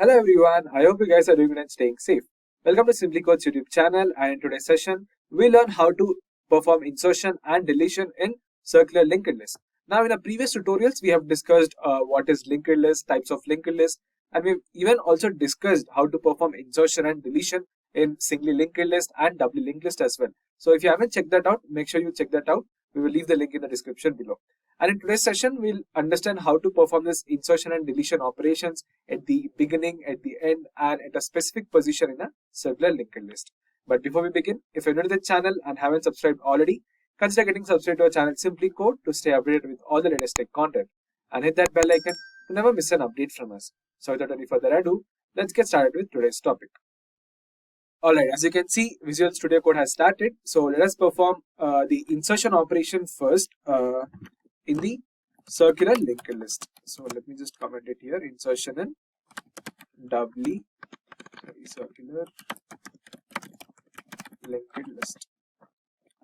Hello everyone, I hope you guys are doing good and staying safe. Welcome to SimpliCode's YouTube channel, and in today's session, we learn how to perform insertion and deletion in circular linked list. Now in our previous tutorials, we have discussed what is linked list, types of linked list, and we've even also discussed how to perform insertion and deletion in singly linked list and doubly linked list as well. So if you haven't checked that out, make sure you check that out. We will leave the link in the description below. And in today's session, we'll understand how to perform this insertion and deletion operations at the beginning, at the end, and at a specific position in a circular linked list. But before we begin, if you're new to the channel and haven't subscribed already, consider getting subscribed to our channel SimpliCode to stay updated with all the latest tech content. And hit that bell icon to never miss an update from us. So without any further ado, let's get started with today's topic. Alright, as you can see, Visual Studio Code has started. So let us perform the insertion operation first in the circular linked list. So let me just comment it here, insertion and doubly circular linked list.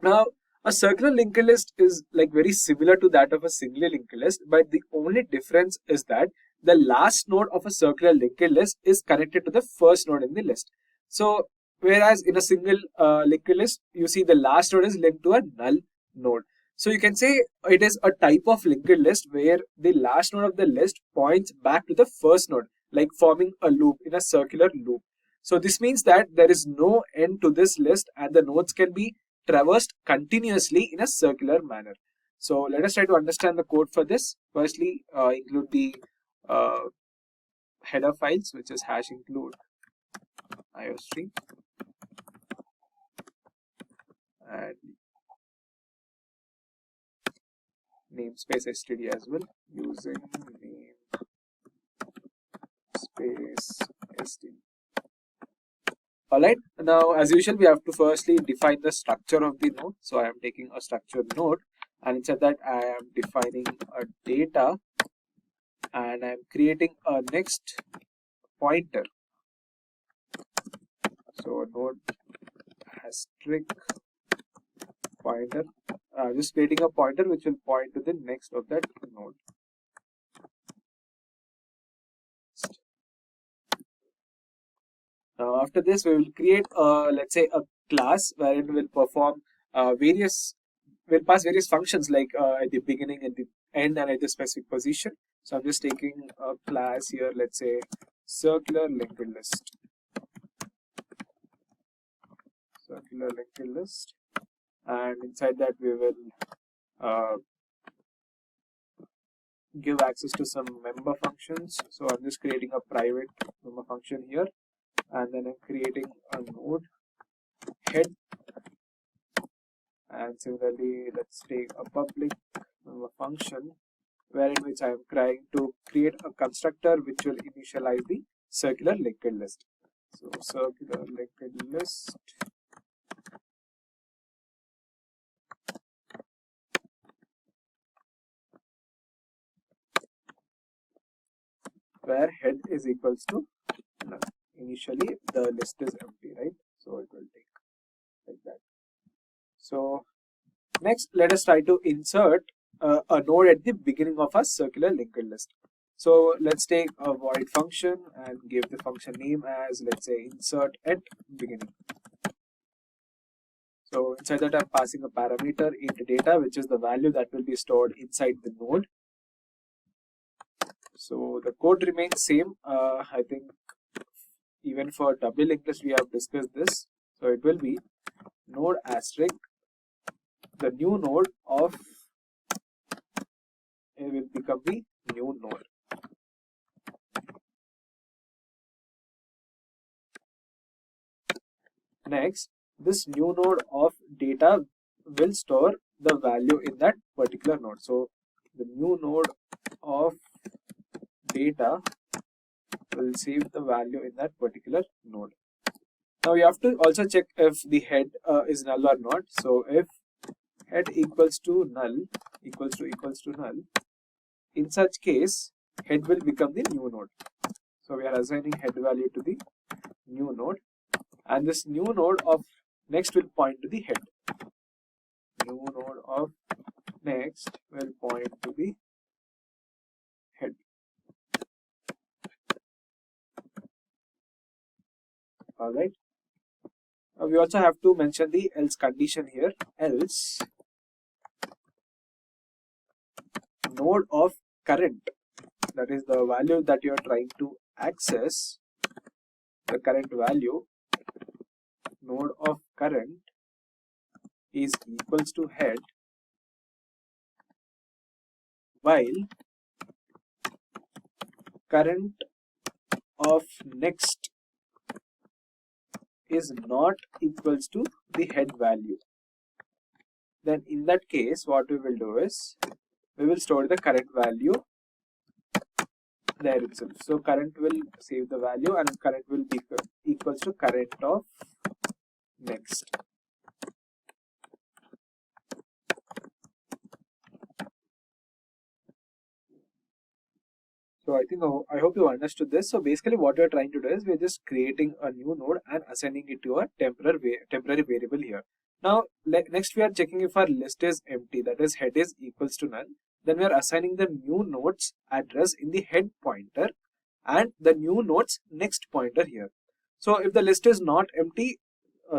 Now a circular linked list is like very similar to that of a singly linked list, but the only difference is that the last node of a circular linked list is connected to the first node in the list. So whereas in a single linked list, you see the last node is linked to a null node. So you can say it is a type of linked list where the last node of the list points back to the first node, like forming a loop in a circular loop. So this means that there is no end to this list and the nodes can be traversed continuously in a circular manner. So let us try to understand the code for this. Firstly, include the header files, which is hash include iostream and namespace std as well, using namespace std. Alright, now as usual we have to firstly define the structure of the node. So I am taking a structured node, and inside that I am defining a data, and I am creating a next pointer. So node asterisk pointer, just creating a pointer which will point to the next of that node. Now after this we will create let's say a class wherein we'll perform we'll pass various functions like at the beginning, at the end, and at the specific position. So I'm just taking a class here, let's say circular linked list. Circular linked list, and inside that we will give access to some member functions. So I'm just creating a private member function here, and then I'm creating a node head, and similarly let's take a public member function wherein which I am trying to create a constructor which will initialize the circular linked list. So circular linked list where head is equals to none. Initially the list is empty, right? So it will take like that. So next let us try to insert a node at the beginning of a circular linked list. So let's take a void function and give the function name as, let's say, insert at beginning. So inside that I'm passing a parameter int data, which is the value that will be stored inside the node. So the code remains same. I think even for doubly linked list we have discussed this. So it will be node asterisk the new node of, it will become the new node. Next, this new node of data will store the value in that particular node. So the new node of data will save the value in that particular node. Now you have to also check if the head is null or not. So if head equals to null, equals to null, in such case head will become the new node. So we are assigning head value to the new node, and this new node of next will point to the head. New node of next will point to the head. we also have to mention the else condition here. Else node of current, that is the value that you are trying to access, the current value, node of current is equals to head, while current of next is not equals to the head value. Then in that case, what we will do is we will store the current value there itself. So current will save the value and current will be equals to current of next. So I hope you understood this. So basically what we are trying to do is we are just creating a new node and assigning it to a temporary variable here. Now next we are checking if our list is empty, that is head is equals to none. Then we are assigning the new node's address in the head pointer and the new node's next pointer here. So if the list is not empty,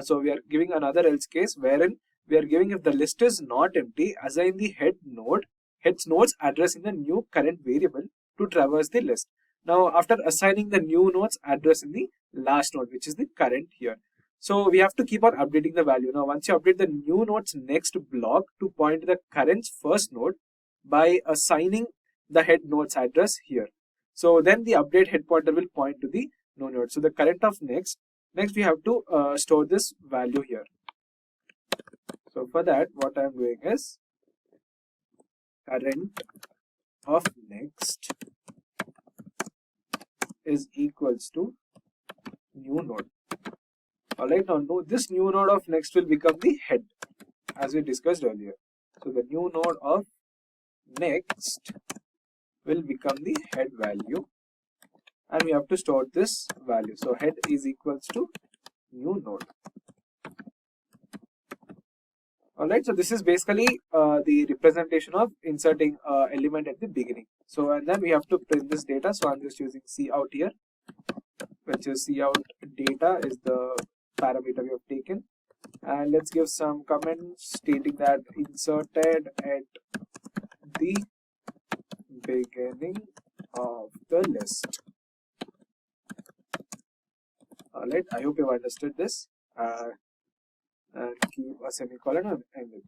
so we are giving another else case wherein we are giving if the list is not empty, assign the head's node's address in the new current variable to traverse the list. Now after assigning the new node's address in the last node, which is the current here, so we have to keep on updating the value. Now once you update the new node's next block to point to the current's first node by assigning the head node's address here, so then the update head pointer will point to the new node. So the current of next we have to store this value here. So for that what I am doing is current of next is equals to new node. Alright, now this new node of next will become the head as we discussed earlier. So the new node of next will become the head value and we have to store this value. So head is equals to new node. Alright, so this is basically the representation of inserting element at the beginning. So and then we have to print this data. So I'm just using cout here, which is cout data is the parameter we have taken. And let's give some comments stating that inserted at the beginning of the list. Alright, I hope you have understood this. And keep a semicolon and end it.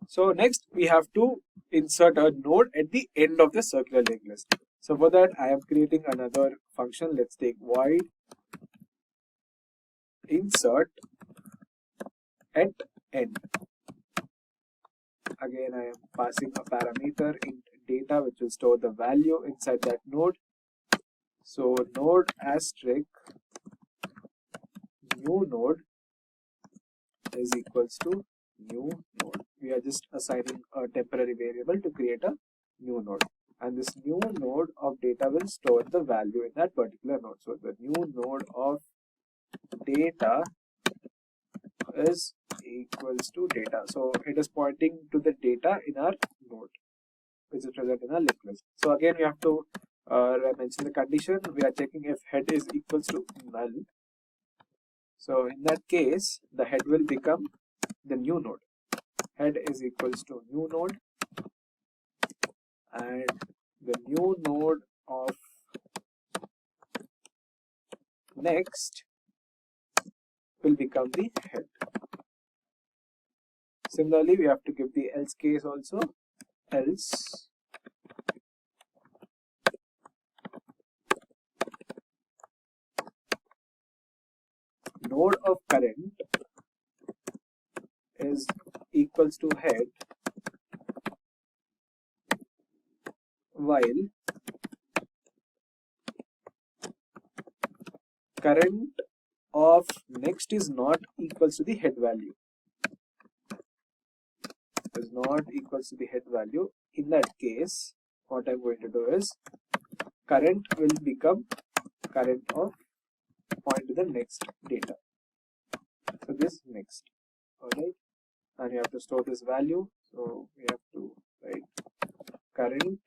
So next we have to insert a node at the end of the circular linked list. So for that I am creating another function. Let's take void insert at end. Again I am passing a parameter int data which will store the value inside that node. So node asterisk new node is equals to new node. We are just assigning a temporary variable to create a new node, and this new node of data will store the value in that particular node. So the new node of data is equals to data. So it is pointing to the data in our node which is present in our linked list. So again we have to mention the condition. We are checking if head is equals to null. So in that case, the head will become the new node. Head is equals to new node, and the new node of next will become the head. Similarly, we have to give the else case also. Else node of current is equals to head, while current of next is not equals to the head value. Is not equals to the head value. In that case, what I'm going to do is current will become current of point to the next data. So this next, alright, and you have to store this value. So we have to write current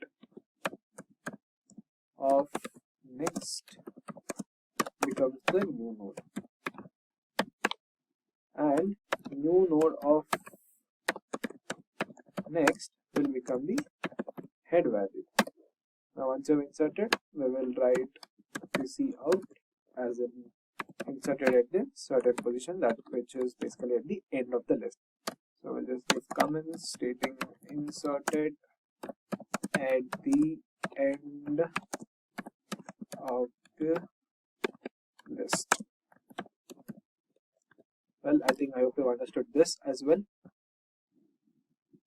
of next becomes the new node. next will become the head value. Now once you've inserted, we will write the out as in inserted at the certain position, that which is basically at the end of the list. So we'll just give comments stating inserted at the end of the list. Well, I hope you understood this as well.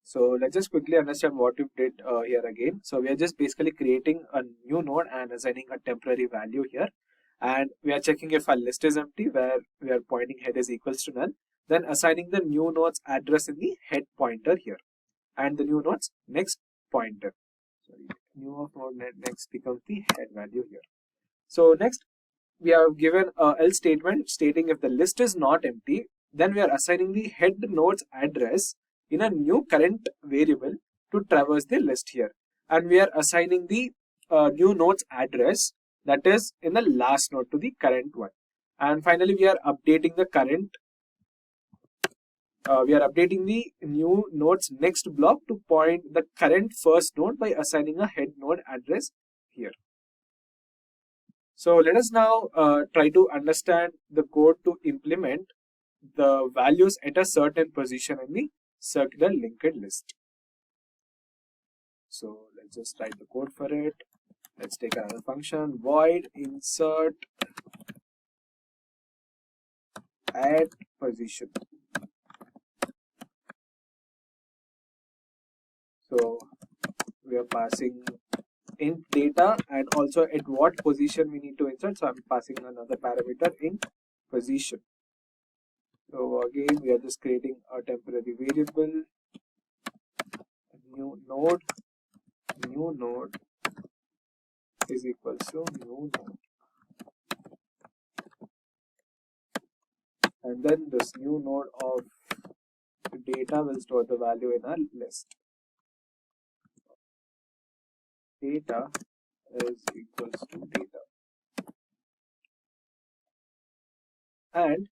So let's just quickly understand what we did here again. So we are just basically creating a new node and assigning a temporary value here. And we are checking if our list is empty, where we are pointing head is equals to null. Then assigning the new node's address in the head pointer here. And the new node's next pointer. Sorry, new of node next becomes the head value here. So next, we have given a else statement stating if the list is not empty, then we are assigning the head node's address in a new current variable to traverse the list here. And we are assigning the new node's address that is in the last node to the current one. And finally, we are updating the current. We are updating the new node's next block to point the current first node by assigning a head node address here. So let us now try to understand the code to implement the values at a certain position in the circular linked list. So let's just write the code for it. Let's take another function, void insert at position. So we are passing int data and also at what position we need to insert. So I'm passing another parameter in position. So again, we are just creating a temporary variable, new node is equals to new node. And then this new node of data will store the value in our list. Data is equals to data. And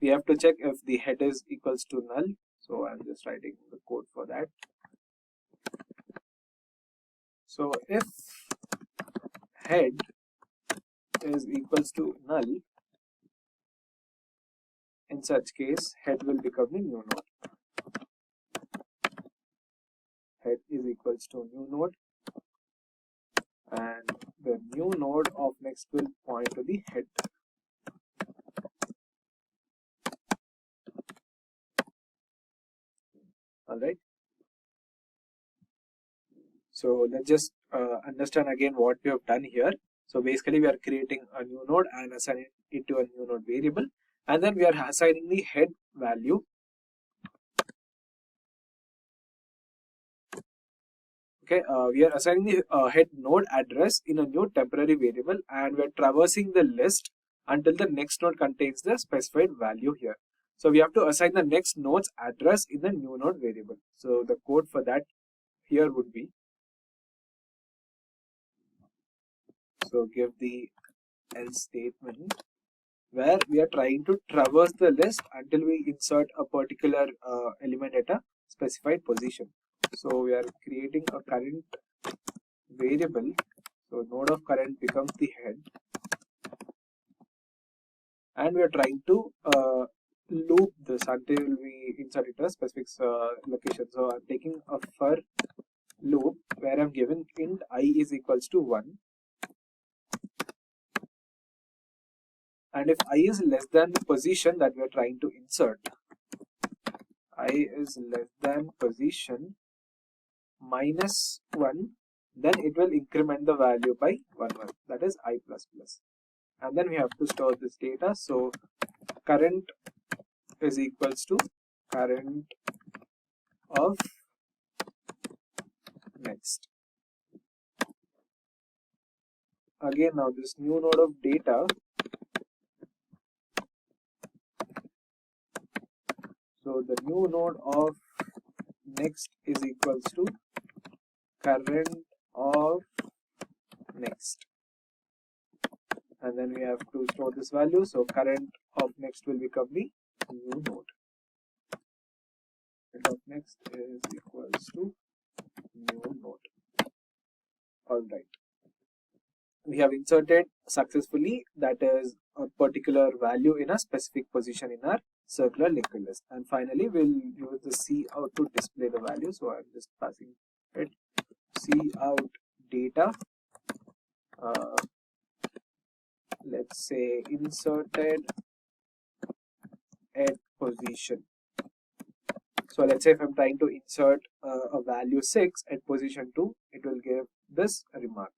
we have to check if the head is equals to null. So I'm just writing the code for that. So if head is equals to null, in such case, head will become the new node. Head is equals to new node. And the new node of next will point to the head. Alright. So let's just understand again what we have done here. So basically we are creating a new node and assigning it to a new node variable. And then we are assigning the head value. Okay, we are assigning the head node address in a new temporary variable, and we are traversing the list until the next node contains the specified value here. So we have to assign the next node's address in the new node variable. So the code for that here would be, so give the else statement where we are trying to traverse the list until we insert a particular element at a specified position. So we are creating a current variable. So node of current becomes the head, and we are trying to loop this until we insert it at a specific location. So I'm taking a for loop where I'm giving int I is equals to 1, and if I is less than the position that we are trying to insert, I is less than position minus 1, then it will increment the value by 1, that is I plus plus. And then we have to store this data. So current is equals to current of next. Again, now this new node of data, so the new node of next is equals to current of next, and then we have to store this value. So current of next will become the new node. of next is equals to new node. All right. We have inserted successfully, that is a particular value in a specific position in our circular linked list. And finally, we'll use the C out to display the value. So I'm just passing it C out data. Let's say inserted at position. So let's say if I'm trying to insert a value 6 at position 2, it will give this remark.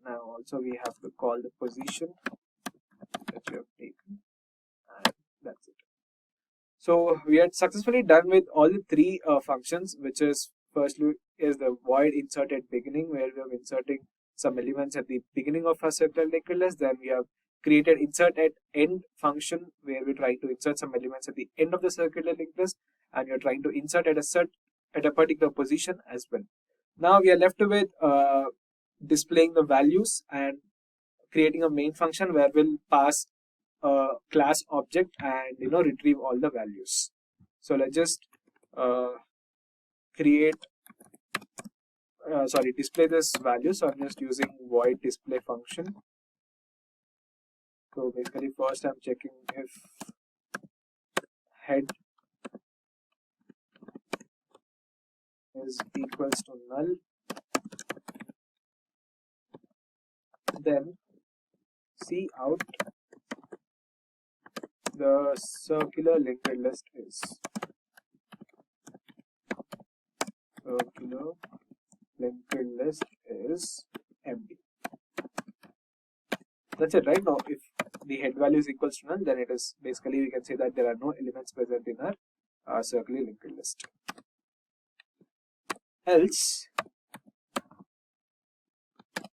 Now also we have to call the position that we have taken, and that's it. So we had successfully done with all the three functions, which is firstly is the void insert at beginning, where we are inserting some elements at the beginning of our circular linked list. Then we have created insert at end function, where we're trying to insert some elements at the end of the circular linked list, and you're trying to insert at a particular position as well. Now we are left with displaying the values and creating a main function where we'll pass a class object and retrieve all the values. So let's just display this value. So I'm just using void display function. So basically first I'm checking if head is equals to null, then see out the circular linked list is empty. That's it, right? Now if the head value is equals to null, then it is basically we can say that there are no elements present in our circular linked list. Else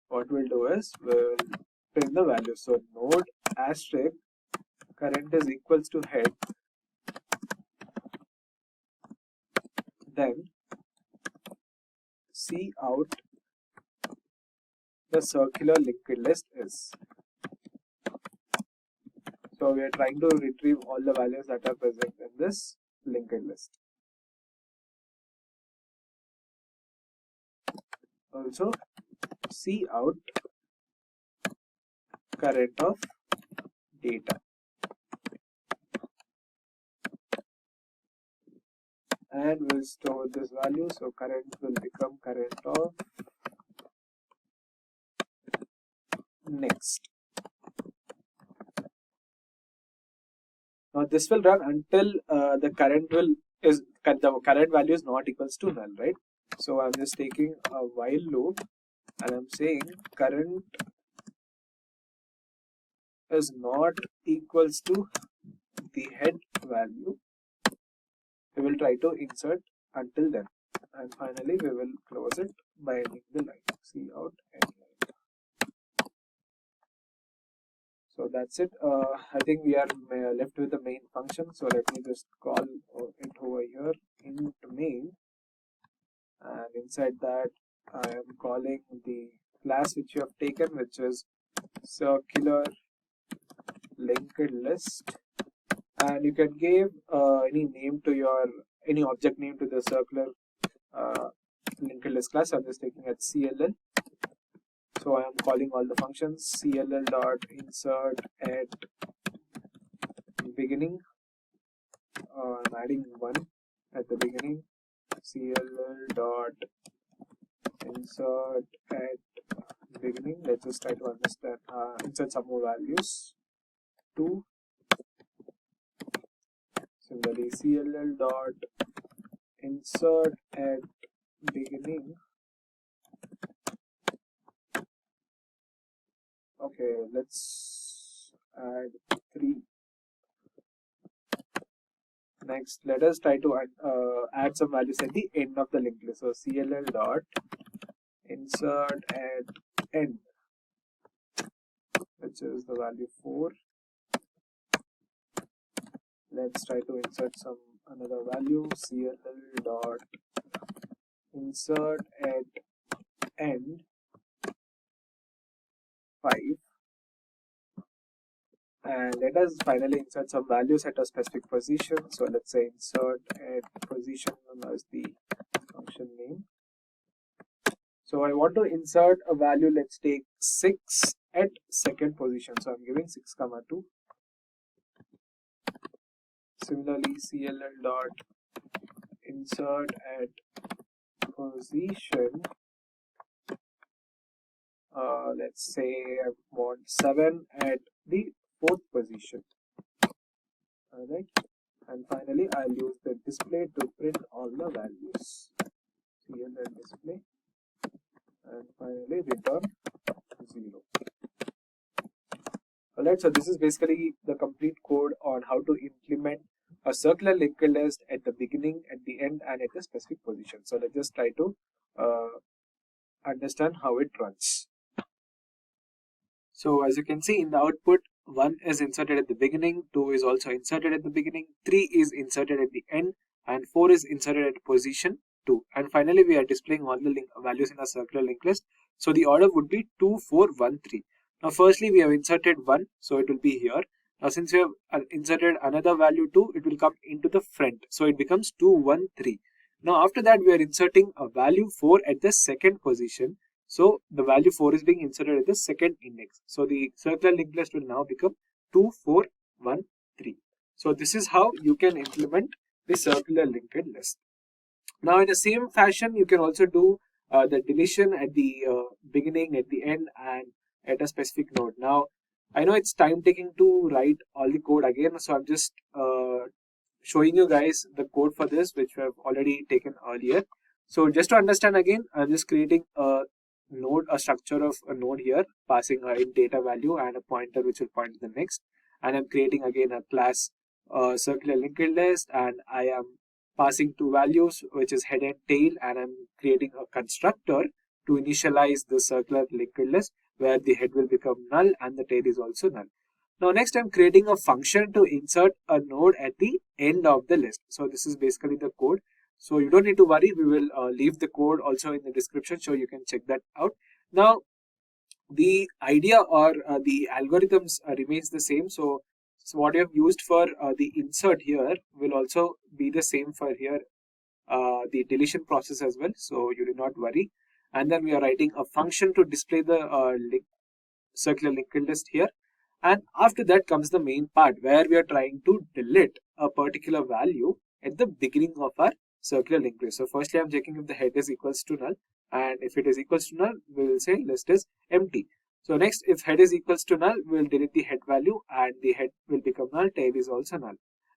what we'll do is we'll print the value. So node asterisk current is equals to head, then see out the circular linked list is. So we are trying to retrieve all the values that are present in this linked list. Also see out current of data, and we'll store this value. So current will become current of next. Now this will run until the current value is not equals to null, right? So I'm just taking a while loop and I'm saying current is not equals to the head value. We will try to insert until then, and finally we will close it by ending the line. See out end line. So that's it. I think we are left with the main function. So let me just call it over here into main, and inside that I am calling the class which you have taken, which is circular linked list, and you can give any object name to the circular linked list class. I'm just taking at CLL. So I am calling all the functions. CLL dot insert at beginning. I'm adding one at the beginning. CLL dot insert at beginning. Let's just try to understand. Insert some more values. 2. Similarly, CLL dot insert at beginning. Okay, let's add 3. Next, let us try to add some values at the end of the linked list. So CLL dot insert at end, which is the value 4. Let's try to insert another value. CLL dot insert at end 5, and let us finally insert some values at a specific position. So let's say insert at position as the function name. So I want to insert a value, let's take 6 at second position. So I'm giving 6, 2. Similarly, cll dot insert at position. Let's say I want 7 at the fourth position. Alright, and finally I'll use the display to print all the values. cll display, and finally return 0. Alright, so this is basically the complete code on how to implement a circular linked list at the beginning, at the end, and at the specific position. So let's just try to understand how it runs. So as you can see in the output, 1 is inserted at the beginning, 2 is also inserted at the beginning, 3 is inserted at the end, and 4 is inserted at position 2. And finally we are displaying all the values in a circular linked list. So the order would be 2, 4, 1, 3. Now firstly we have inserted 1, so it will be here. Now since we have inserted another value 2, it will come into the front. So it becomes 2, 1, 3. Now after that we are inserting a value 4 at the second position. So the value 4 is being inserted at the second index. So the circular linked list will now become 2, 4, 1, 3. So this is how you can implement the circular linked list. Now in the same fashion, you can also do the deletion at the beginning, at the end, and at a specific node. Now I know it's time taking to write all the code again, so I'm just showing you guys the code for this, which we have already taken earlier. So just to understand again, I'm just creating a node, a structure of a node here, passing a int data value and a pointer which will point to the next, and I'm creating again a class circular linked list, and I am passing 2 values, which is head and tail, and I'm creating a constructor to initialize the circular linked list where the head will become null and the tail is also null. Now next I'm creating a function to insert a node at the end of the list. So this is basically the code. So you don't need to worry, we will leave the code also in the description so you can check that out. Now the idea or the algorithms remains the same. So what you have used for the insert here will also be the same for here, the deletion process as well. So you do not worry. And then we are writing a function to display the circular linked list here. And after that comes the main part where we are trying to delete a particular value at the beginning of our circular linked list. So firstly I'm checking if the head is equals to null, and if it is equals to null, we will say list is empty. So next, if head is equals to null, we will delete the head value and the head will become null, tail is also null.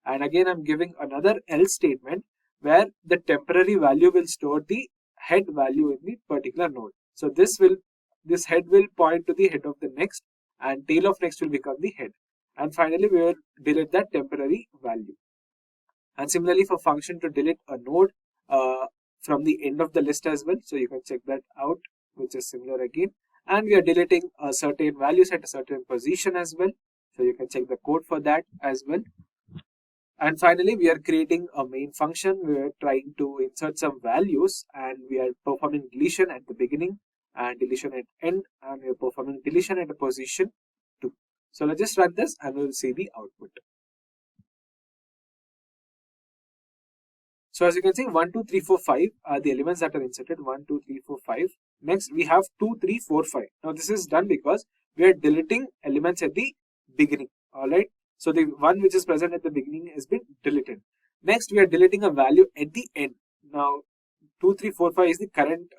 And again I'm giving another else statement where the temporary value will store the head value in the particular node. So this head will point to the head of the next, and tail of next will become the head. And finally we will delete that temporary value. And similarly for function to delete a node from the end of the list as well. So you can check that out, which is similar again. And we are deleting certain values at a certain position as well. So you can check the code for that as well. And finally, we are creating a main function. We are trying to insert some values, and we are performing deletion at the beginning and deletion at end, and we are performing deletion at a position 2. So let's just run this and we'll see the output. So as you can see, 1, 2, 3, 4, 5 are the elements that are inserted. 1, 2, 3, 4, 5. Next, we have 2, 3, 4, 5. Now this is done because we are deleting elements at the beginning. Alright. So the one which is present at the beginning has been deleted. Next, we are deleting a value at the end. Now 2, 3, 4, 5 is the current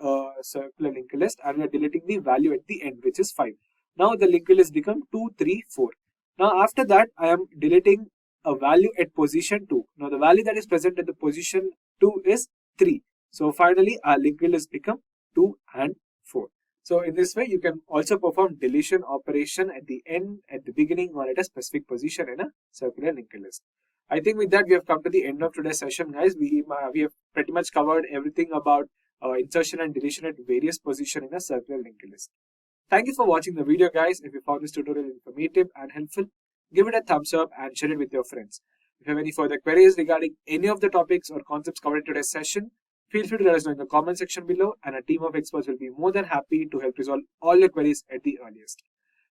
circular linked list, and we are deleting the value at the end, which is 5. Now the linked list become 2, 3, 4. Now after that, I am deleting a value at position 2. Now the value that is present at the position 2 is 3. So finally our linked list become 2 and 4. So in this way you can also perform deletion operation at the end, at the beginning, or at a specific position in a circular linked list. I think with that we have come to the end of today's session, guys. We have pretty much covered everything about insertion and deletion at various positions in a circular linked list. Thank you for watching the video, guys. If you found this tutorial informative and helpful, give it a thumbs up and share it with your friends. If you have any further queries regarding any of the topics or concepts covered in today's session, feel free to let us know in the comment section below, and a team of experts will be more than happy to help resolve all your queries at the earliest.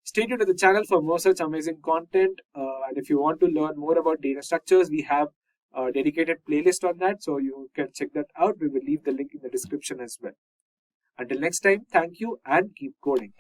Stay tuned to the channel for more such amazing content. And if you want to learn more about data structures, we have a dedicated playlist on that, so you can check that out. We will leave the link in the description as well. Until next time, thank you and keep coding.